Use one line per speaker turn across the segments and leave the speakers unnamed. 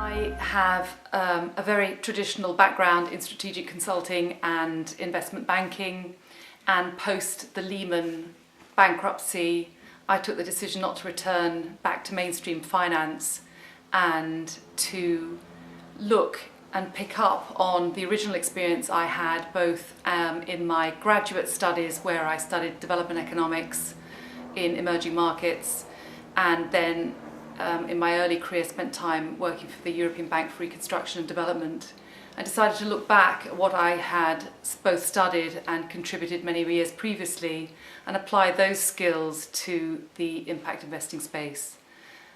I have a very traditional background in strategic consulting and investment banking, and post the Lehman bankruptcy I took the decision not to return back to mainstream finance and to look and pick up on the original experience I had both in my graduate studies, where I studied development economics in emerging markets, and then in my early career spent time working for the European Bank for Reconstruction and Development. I decided to look back at what I had both studied and contributed many years previously and apply those skills to the impact investing space.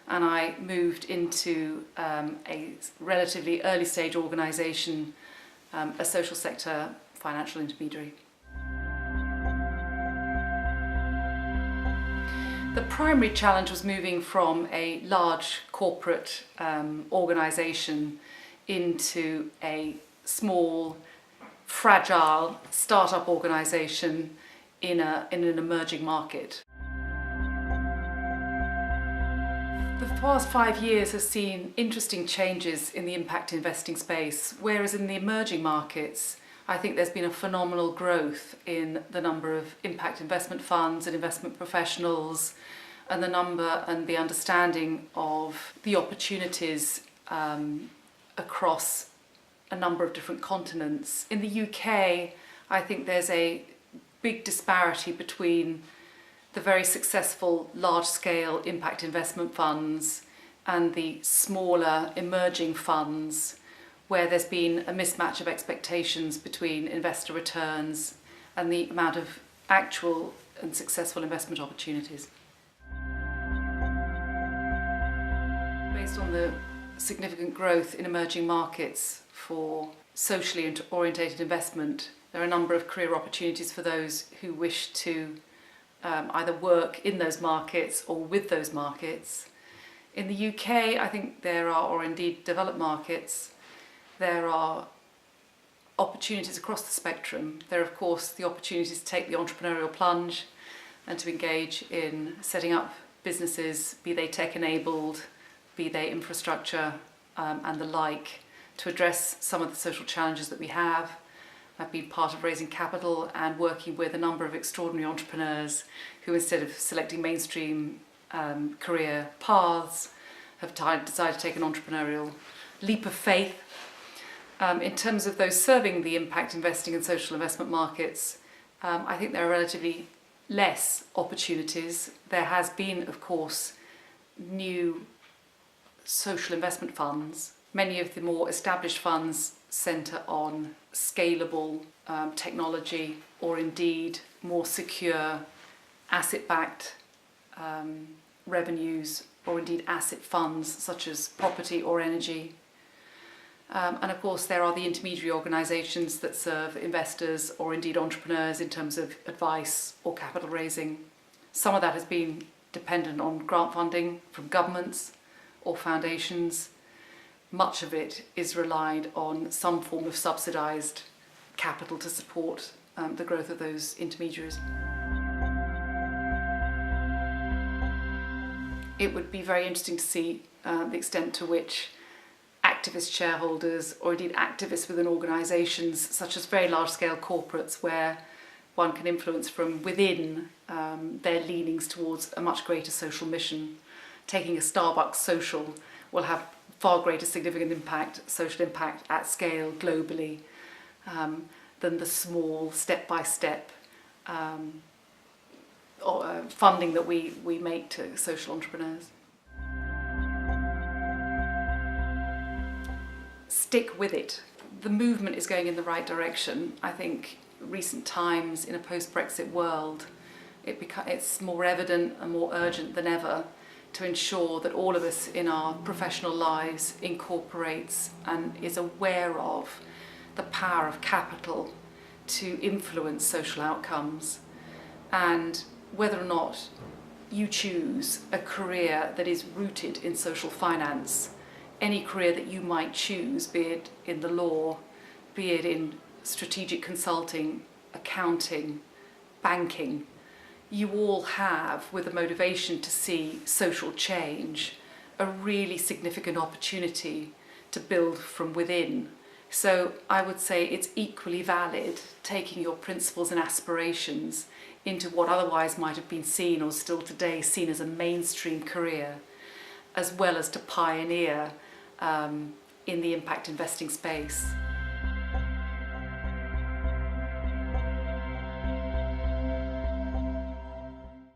And I moved into a relatively early stage organisation, a social sector financial intermediary. The primary challenge was moving from a large corporate organisation into a small, fragile startup organisation in an emerging market. The past 5 years has seen interesting changes in the impact investing space, whereas in the emerging markets, I think there's been a phenomenal growth in the number of impact investment funds and investment professionals, and the number and the understanding of the opportunities across a number of different continents. In the UK, I think there's a big disparity between the very successful large-scale impact investment funds and the smaller emerging funds, where there's been a mismatch of expectations between investor returns and the amount of actual and successful investment opportunities. Based on the significant growth in emerging markets for socially orientated investment, there are a number of career opportunities for those who wish to either work in those markets or with those markets. In the UK, I think there are, or indeed developed markets, there are opportunities across the spectrum. There are, of course, the opportunities to take the entrepreneurial plunge and to engage in setting up businesses, be they tech-enabled, be they infrastructure and the like, to address some of the social challenges that we have. I've been part of raising capital and working with a number of extraordinary entrepreneurs who, instead of selecting mainstream career paths, have decided to take an entrepreneurial leap of faith. In terms of those serving the impact investing and social investment markets, I think there are relatively less opportunities. There has been, of course, new social investment funds. Many of the more established funds centre on scalable technology, or indeed more secure asset-backed revenues, or indeed asset funds such as property or energy. And of course there are the intermediary organisations that serve investors or indeed entrepreneurs in terms of advice or capital raising. Some of that has been dependent on grant funding from governments or foundations. Much of it is relied on some form of subsidised capital to support the growth of those intermediaries. It would be very interesting to see the extent to which activist shareholders, or indeed activists within organisations such as very large-scale corporates where one can influence from within their leanings towards a much greater social mission. Taking a Starbucks social will have far greater significant impact, social impact at scale globally, than the small step-by-step funding that we make to social entrepreneurs. Stick with it. The movement is going in the right direction. I think recent times in a post-Brexit world, it's more evident and more urgent than ever to ensure that all of us in our professional lives incorporates and is aware of the power of capital to influence social outcomes. And whether or not you choose a career that is rooted in social finance, any career that you might choose, be it in the law, be it in strategic consulting, accounting, banking, you all have, with a motivation to see social change, a really significant opportunity to build from within. So I would say it's equally valid taking your principles and aspirations into what otherwise might have been seen, or still today seen, as a mainstream career, as well as to pioneer in the impact investing space.